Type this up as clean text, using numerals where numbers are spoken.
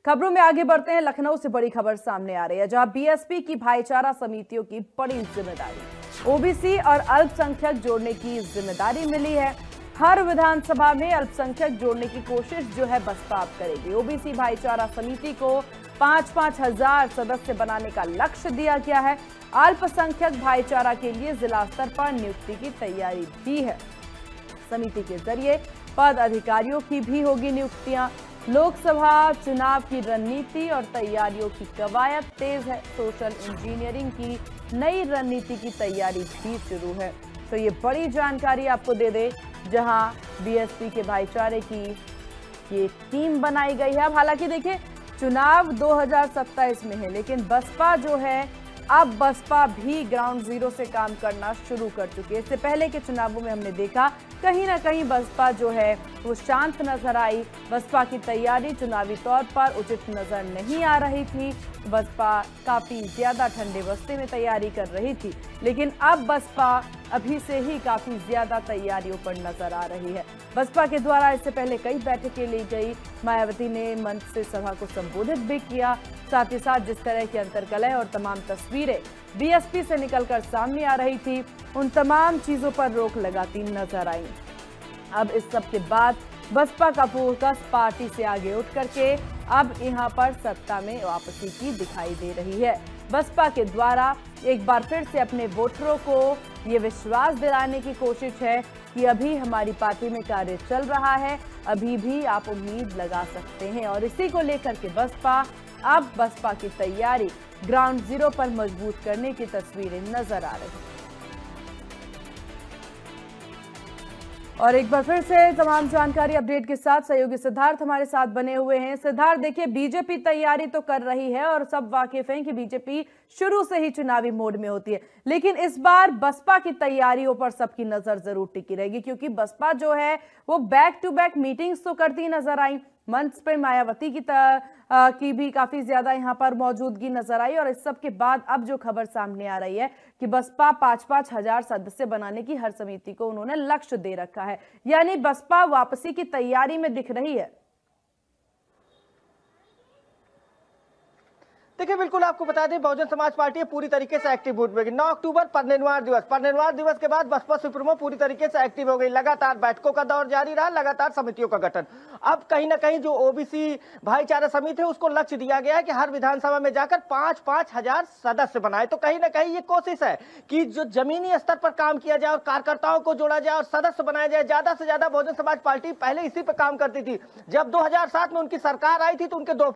खबरों में आगे बढ़ते हैं। लखनऊ से बड़ी खबर सामने आ रही है, जहां बीएसपी की भाईचारा समितियों की बड़ी जिम्मेदारी ओबीसी और अल्पसंख्यक जोड़ने की जिम्मेदारी मिली है। हर विधानसभा में अल्पसंख्यक जोड़ने की कोशिश जो है बसपा अब करेगी। ओबीसी भाईचारा समिति को 5-5 हजार सदस्य बनाने का लक्ष्य दिया गया है। अल्पसंख्यक भाईचारा के लिए जिला स्तर पर नियुक्ति की तैयारी भी है। समिति के जरिए पद अधिकारियों की भी होगी नियुक्तियां। लोकसभा चुनाव की रणनीति और तैयारियों की कवायद तेज है। सोशल इंजीनियरिंग की नई रणनीति की तैयारी भी शुरू है। तो ये बड़ी जानकारी आपको दे दे, जहां बीएसपी के भाईचारे की ये टीम बनाई गई है। अब हालांकि देखिए चुनाव 2027 में है, लेकिन बसपा जो है अब बसपा भी ग्राउंड जीरो से काम करना शुरू कर चुकी है। इससे पहले के चुनावों में हमने देखा कहीं ना कहीं बसपा जो है वो शांत नजर आई। बसपा की तैयारी चुनावी तौर पर उचित नजर नहीं आ रही थी। बसपा काफी ज्यादा ठंडे बस्ते में तैयारी कर रही थी, लेकिन अब बसपा अभी से ही काफी ज्यादा तैयारियों पर नजर आ रही है। बसपा के द्वारा इससे पहले कई बैठकें ली गई। मायावती ने मंच से सभा को संबोधित भी किया। साथ ही साथ जिस तरह की अंतर्कलह और तमाम तस्वीरें बीएसपी से निकलकर सामने आ रही थी, उन तमाम चीजों पर रोक लगाती नजर आई। अब इस सब के बाद बसपा का फोकस पार्टी से आगे उठ करके अब यहां पर सत्ता में वापसी की दिखाई दे रही है। बसपा के द्वारा एक बार फिर से अपने वोटरों को ये विश्वास दिलाने की कोशिश है कि अभी हमारी पार्टी में कार्य चल रहा है, अभी भी आप उम्मीद लगा सकते हैं। और इसी को लेकर के बसपा की तैयारी ग्राउंड जीरो पर मजबूत करने की तस्वीरें नजर आ रही हैं। और एक बार फिर से तमाम जानकारी अपडेट के साथ सहयोगी सिद्धार्थ हमारे साथ बने हुए हैं। सिद्धार्थ, देखिए बीजेपी तैयारी तो कर रही है और सब वाकिफ हैं कि बीजेपी शुरू से ही चुनावी मोड में होती है, लेकिन इस बार बसपा की तैयारियों पर सबकी नजर जरूर टिकी रहेगी, क्योंकि बसपा जो है वो बैक टू बैक मीटिंग्स तो करती नजर आई। मंच पर मायावती की भी काफी ज्यादा यहां पर मौजूदगी नजर आई। और इस सब के बाद अब जो खबर सामने आ रही है कि बसपा 5-5 हजार सदस्य बनाने की हर समिति को उन्होंने लक्ष्य दे रखा है, यानी बसपा वापसी की तैयारी में दिख रही है। देखिए बिल्कुल आपको बता दें, बहुजन समाज पार्टी पूरी तरीके से एक्टिव मूड में गई। 9 अक्टूबर परिनिर्वाण दिवस के बाद बसपा सुप्रीमो पूरी तरीके से एक्टिव हो गई। लगातार बैठकों का दौर जारी रहा, लगातार समितियों का गठन। अब कहीं ना कहीं जो ओबीसी भाईचारा समिति है उसको लक्ष्य दिया गया है कि हर विधानसभा में जाकर 5-5 हजार सदस्य बनाए। तो कहीं ना कहीं ये कोशिश है कि जो जमीनी स्तर पर काम किया जाए और कार्यकर्ताओं को जोड़ा जाए और सदस्य बनाया जाए। ज्यादा से ज्यादा बहुजन समाज पार्टी पहले इसी पे काम करती थी। जब 2007 में उनकी सरकार आई थी तो उनके 2